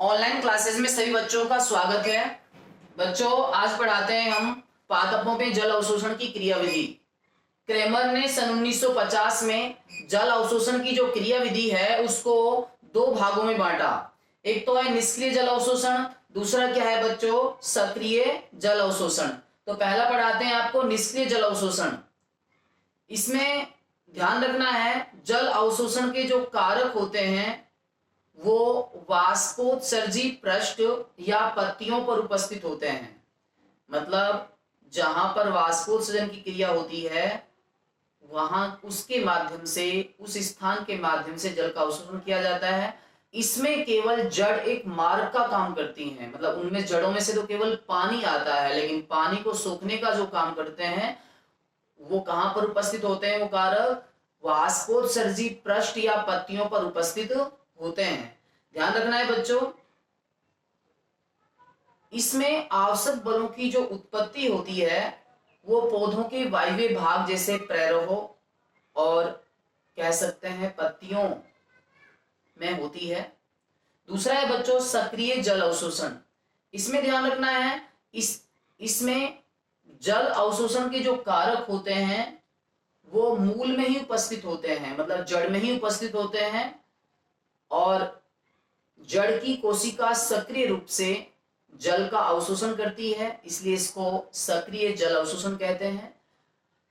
Online classes में सभी बच्चों का स्वागत है। बच्चों, आज पढ़ाते हैं हम पादपों में जल अवशोषण की क्रियाविधि। क्रेमर ने सन 1950 में जल अवशोषण की जो क्रियाविधि है उसको दो भागों में बांटा। एक तो है निष्क्रिय जल अवशोषण, दूसरा क्या है बच्चों, सक्रिय जल अवशोषण। तो पहला पढ़ाते हैं आपको निष्क्रिय जल अवशोषण। इसमें ध्यान रखना है, जल अवशोषण के जो कारक होते हैं वो वाष्पोत्सर्जी पृष्ठ या पत्तियों पर उपस्थित होते हैं। मतलब जहां पर वाष्पोत्सर्जन की क्रिया होती है वहां उसके माध्यम से, उस स्थान के माध्यम से जल का अवशोषण किया जाता है। इसमें केवल जड़ एक मार्ग का काम करती हैं। मतलब उनमें जड़ों में से तो केवल पानी आता है, लेकिन पानी को सोखने का जो काम करते हैं वो कहां पर उपस्थित होते हैं, वो कारक वाष्पोत्सर्जी पृष्ठ या पत्तियों पर उपस्थित होते हैं। ध्यान रखना है बच्चों, इसमें आवश्यक बलों की जो उत्पत्ति होती है वो पौधों के वायव्य भाग जैसे प्रैरोह और कह सकते हैं पत्तियों में होती है। दूसरा है बच्चों सक्रिय जल अवशोषण। इसमें ध्यान रखना है, इसमें जल अवशोषण के जो कारक होते हैं वो मूल में ही उपस्थित होते हैं, मतलब जड़ में ही उपस्थित होते हैं, और जड़ की कोशिका सक्रिय रूप से जल का अवशोषण करती है, इसलिए इसको सक्रिय जल अवशोषण कहते हैं।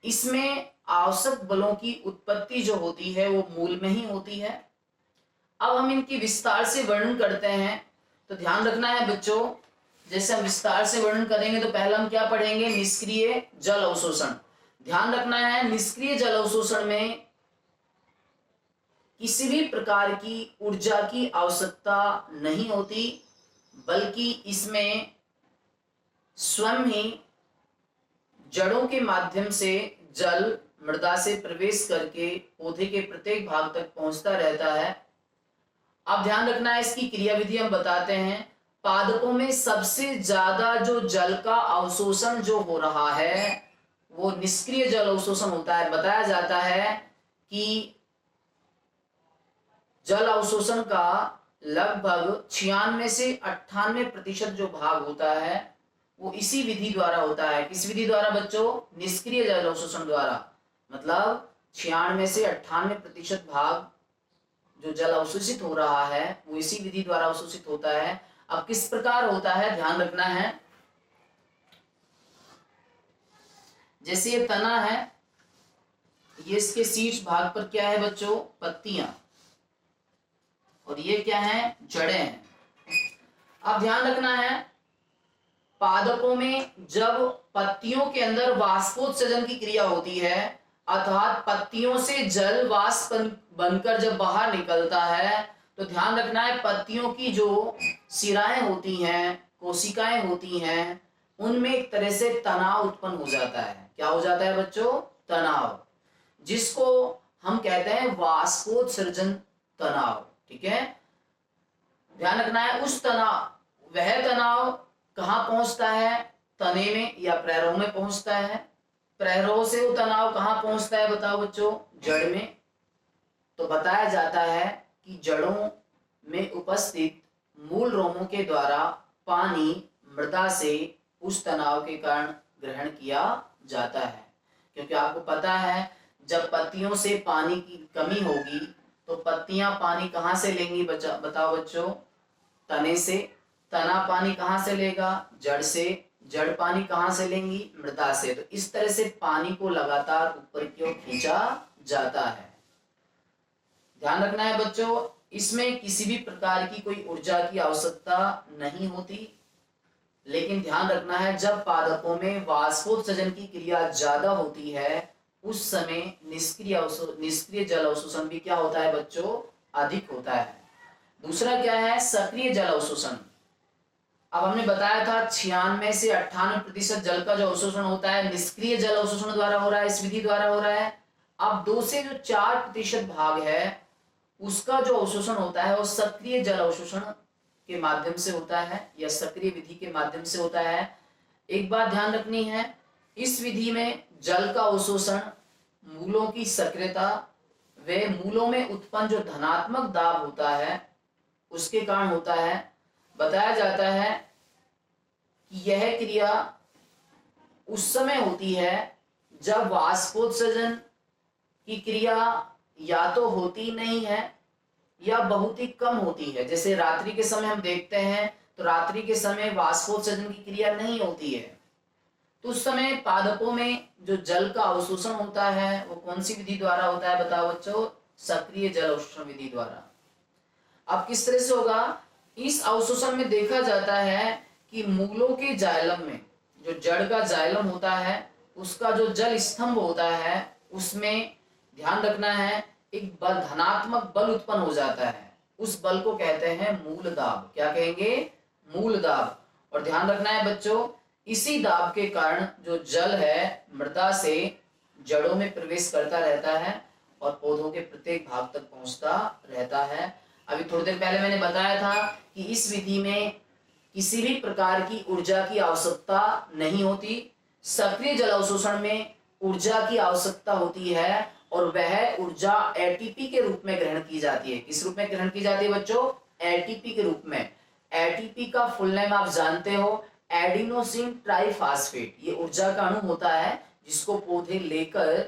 इसमें आवश्यक बलों की उत्पत्ति जो होती है वो मूल में ही होती है। अब हम इनकी विस्तार से वर्णन करते हैं। तो ध्यान रखना है बच्चों, जैसे हम विस्तार से वर्णन करेंगे तो पहला हम क्या पढ़ेंगे, निष्क्रिय जल अवशोषण। ध्यान रखना है, निष्क्रिय जल अवशोषण में किसी भी प्रकार की ऊर्जा की आवश्यकता नहीं होती, बल्कि इसमें स्वयं ही जड़ों के माध्यम से जल मृदा से प्रवेश करके पौधे के प्रत्येक भाग तक पहुंचता रहता है। अब ध्यान रखना है, इसकी क्रियाविधि हम बताते हैं। पादपों में सबसे ज्यादा जो जल का अवशोषण जो हो रहा है वो निष्क्रिय जल अवशोषण होता है। बताया जाता है कि जल अवशोषण का लगभग 96 से 98% जो भाग होता है वो इसी विधि द्वारा होता है। किस विधि द्वारा बच्चों, निष्क्रिय जल अवशोषण द्वारा। मतलब 96 से 98% भाग जो जल अवशोषित हो रहा है वो इसी विधि द्वारा अवशोषित होता है। अब किस प्रकार होता है ध्यान रखना है, जैसे ये तना है, ये इसके शीर्ष भाग पर क्या है बच्चों, पत्तियां, और ये क्या है, जड़ें हैं। अब ध्यान रखना है, पादपों में जब पत्तियों के अंदर वाष्पोत्सर्जन की क्रिया होती है, अर्थात पत्तियों से जल वाष्प बनकर जब बाहर निकलता है, तो ध्यान रखना है पत्तियों की जो शिराएं होती हैं, कोशिकाएं होती हैं, उनमें एक तरह से तनाव उत्पन्न हो जाता है। क्या हो जाता है बच्चों, तनाव, जिसको हम कहते हैं वाष्पोत्सर्जन तनाव। ठीक है, ध्यान रखना है, उस तनाव, वह तनाव कहां पहुंचता है, तने में या प्रैरोह में पहुंचता है। प्रैरोह से वो तनाव कहां पहुंचता है बताओ बच्चों, जड़ में। तो बताया जाता है कि जड़ों में उपस्थित मूल रोमों के द्वारा पानी मृदा से उस तनाव के कारण ग्रहण किया जाता है। क्योंकि आपको पता है जब पत्तियों से पानी की कमी होगी तो पत्तियां पानी कहां से लेंगी बताओ बच्चों, तने से। तना पानी कहां से लेगा, जड़ से। जड़ पानी कहां से लेंगी, मृदा से। तो इस तरह से पानी को लगातार ऊपर की ओर खींचा जाता है। ध्यान रखना है बच्चों, इसमें किसी भी प्रकार की कोई ऊर्जा की आवश्यकता नहीं होती, लेकिन ध्यान रखना है जब पादपों में वाष्पोत्सर्जन की क्रिया ज्यादा होती है उस समय निष्क्रिय जल अवशोषण भी क्या होता है बच्चों, अधिक होता है। दूसरा क्या है, सक्रिय जल अवशोषण। अब हमने बताया था 96 से 98% जल का जो अवशोषण होता है निष्क्रिय जल अवशोषण द्वारा हो रहा है, इस विधि द्वारा हो रहा है। अब 2 से जो 4% भाग है उसका जो अवशोषण होता है वो सक्रिय जल अवशोषण के माध्यम से होता है या सक्रिय विधि के माध्यम से होता है। एक बात ध्यान रखनी है, इस विधि में जल का अवशोषण मूलों की सक्रियता व मूलों में उत्पन्न जो धनात्मक दाब होता है उसके कारण होता है। बताया जाता है कि यह क्रिया उस समय होती है जब वाष्पोत्सर्जन की क्रिया या तो होती नहीं है या बहुत ही कम होती है। जैसे रात्रि के समय हम देखते हैं तो रात्रि के समय वाष्पोत्सर्जन की क्रिया नहीं होती है, तो उस समय पादपों में जो जल का अवशोषण होता है वो कौन सी विधि द्वारा होता है? बताओ बच्चों, सक्रिय जल अवशोषण विधि द्वारा। अब किस तरह से होगा? इस अवशोषण में देखा जाता है कि मूलों के जाइलम में, जो जड़ का जाइलम होता है, उसका जो जल स्तंभ होता है उसमें ध्यान रखना है एक बल, धनात्मक बल उत्पन्न हो जाता है। उस बल को कहते हैं मूल दाब। क्या कहेंगे? मूल दाब। और ध्यान रखना है बच्चों, इसी दाब के कारण जो जल है मृदा से जड़ों में प्रवेश करता रहता है और पौधों के प्रत्येक भाग तक पहुंचता रहता है। अभी थोड़ी देर पहले मैंने बताया था कि इस विधि में किसी भी प्रकार की ऊर्जा की आवश्यकता नहीं होती। सक्रिय जल अवशोषण में ऊर्जा की आवश्यकता होती है और वह ऊर्जा एटीपी के रूप में ग्रहण की जाती है। किस रूप में ग्रहण की जाती है बच्चों? एटीपी के रूप में। एटीपी का फुल नेम आप जानते हो, एडिनोसिन ट्राइफॉस्फेट। ये ऊर्जा का अणु होता है जिसको पौधे लेकर,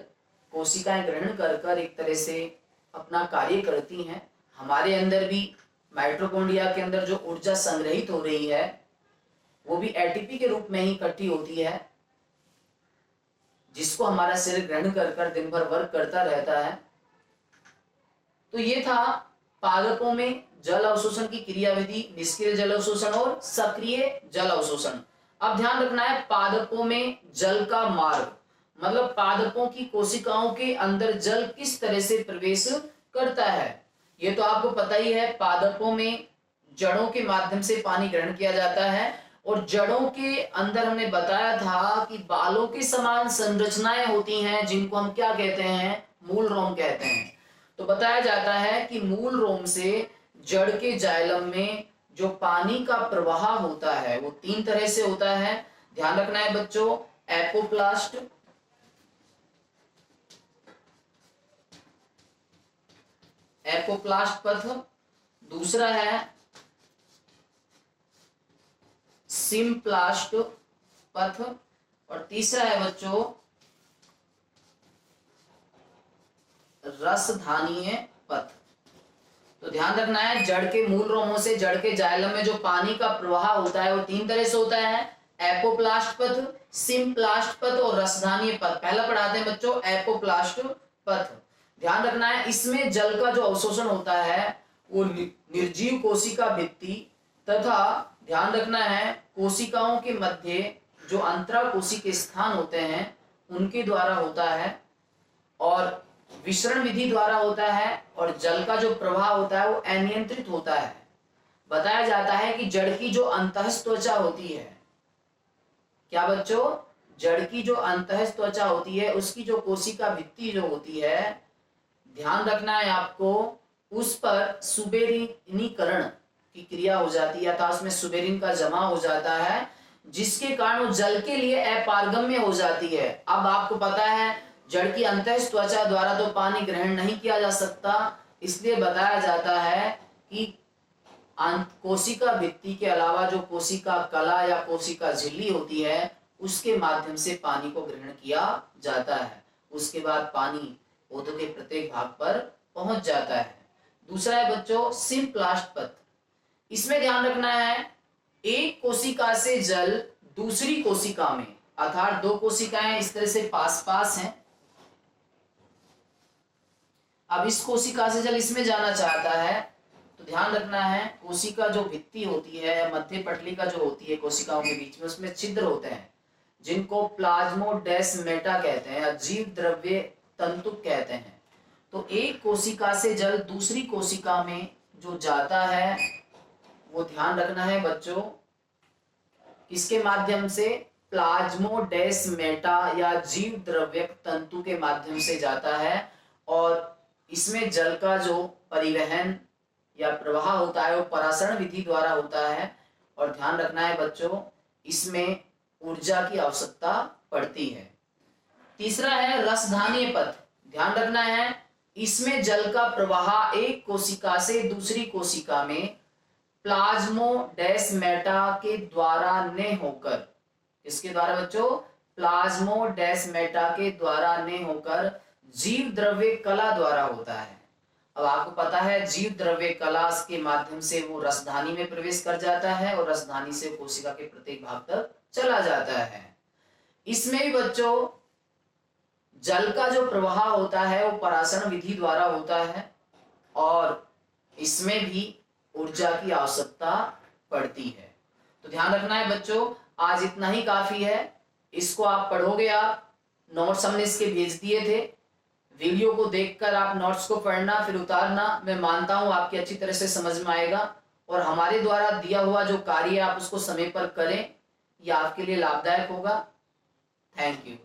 कोशिकाएं ग्रहण कर कर एक तरह से अपना कार्य करती हैं। हमारे अंदर भी माइटोकॉन्ड्रिया के अंदर जो ऊर्जा संग्रहित हो रही है वो भी एटीपी के रूप में ही इकट्ठी होती है, जिसको हमारा शरीर ग्रहण कर कर दिन भर वर्क करता रहता है। तो ये था पादपों में जल अवशोषण की क्रियाविधि, निष्क्रिय जल अवशोषण और सक्रिय जल अवशोषण। अब ध्यान रखना है पादपों में जल का मार्ग, मतलब पादपों की कोशिकाओं के अंदर जल किस तरह से प्रवेश करता है। ये तो आपको पता ही है, पादपों में जड़ों के माध्यम से पानी ग्रहण किया जाता है और जड़ों के अंदर हमने बताया था कि बालों के समान संरचनाएं होती हैं जिनको हम क्या कहते हैं? मूल रोम कहते हैं। तो बताया जाता है कि मूल रोम से जड़ के जाइलम में जो पानी का प्रवाह होता है वो 3 तरह से होता है। ध्यान रखना है बच्चों, एपोप्लास्ट, एपोप्लास्ट पथ, दूसरा है सिम्प्लास्ट पथ और तीसरा है बच्चों रसधानीय पथ। तो ध्यान रखना है, जड़ के मूल रोमों से जड़ के जाइलम में जो पानी का प्रवाह होता है वो 3 तरह से होता है, एपोप्लास्ट पथ, सिम्प्लास्ट पथ और रसधानीय पथ। पहला पढ़ाते हैं बच्चों एपोप्लास्ट पथ। ध्यान रखना है, इसमें जल का जो अवशोषण होता है वो निर्जीव कोशिका भित्ति तथा ध्यान रखना है कोशिकाओं के मध्य जो अंतरा कोशिकीय स्थान होते हैं उनके द्वारा होता है और विसरण विधि द्वारा होता है और जल का जो प्रवाह होता है वो अनियंत्रित होता है। बताया जाता है कि जड़ की जो अंतःस्थ त्वचा होती है, क्या बच्चों? जड़ की जो अंतःस्थ त्वचा होती है उसकी जो कोशिका भित्ति जो होती है, ध्यान रखना है आपको, उस पर सुबेरिनीकरण की क्रिया हो जाती है अर्थात उसमें सुबेरिन का जमा हो जाता है जिसके कारण वो जल के लिए अपारगम्य हो जाती है। अब आपको पता है जड़ की अंतःस्थ त्वचा द्वारा तो पानी ग्रहण नहीं किया जा सकता, इसलिए बताया जाता है कि कोशिका भित्ति के अलावा जो कोशिका कला या कोशिका झिल्ली होती है उसके माध्यम से पानी को ग्रहण किया जाता है। उसके बाद पानी पौधों के प्रत्येक भाग पर पहुंच जाता है। दूसरा है बच्चों सिम्प्लास्ट पथ। इसमें ध्यान रखना है एक कोशिका से जल दूसरी कोशिका में, अर्थात 2 कोशिकाएं इस तरह से पास पास हैं। अब इस कोशिका से जल इसमें जाना चाहता है तो ध्यान रखना है कोशिका जो भित्ति होती है या मध्य पटली का जो होती है कोशिकाओं के बीच में, उसमें छिद्र होते हैं जिनको प्लाज्मोडेस्मेटा कहते हैं या जीव द्रव्य तंतु कहते हैं। तो एक कोशिका से जल दूसरी कोशिका में जो जाता है वो ध्यान रखना है बच्चों किसके माध्यम से? प्लाज्मोडेस्मेटा या जीव द्रव्य तंतु के माध्यम से जाता है और इसमें जल का जो परिवहन या प्रवाह होता है वो परासरण विधि द्वारा होता है और ध्यान रखना है बच्चों इसमें ऊर्जा की आवश्यकता पड़ती है। तीसरा है रसधानीय पथ। ध्यान रखना है इसमें जल का प्रवाह एक कोशिका से दूसरी कोशिका में प्लाज्मोडेस्माटा के द्वारा ने होकर, किसके द्वारा बच्चों? प्लाज्मोडेस्माटा के द्वारा ने होकर जीव द्रव्य कला द्वारा होता है। अब आपको पता है जीव द्रव्य कला के माध्यम से वो रसधानी में प्रवेश कर जाता है और रसधानी से कोशिका के प्रत्येक भाग तक चला जाता है। इसमें भी बच्चों जल का जो प्रवाह होता है वो परासरण विधि द्वारा होता है और इसमें भी ऊर्जा की आवश्यकता पड़ती है। तो ध्यान रखना है बच्चों, आज इतना ही काफी है। इसको आप पढ़ोगे, आप नोट्स हमने इसके भेज दिए थे, वीडियो को देखकर आप नोट्स को पढ़ना फिर उतारना। मैं मानता हूं आपकी अच्छी तरह से समझ में आएगा और हमारे द्वारा दिया हुआ जो कार्य आप उसको समय पर करें, यह आपके लिए लाभदायक होगा। Thank you.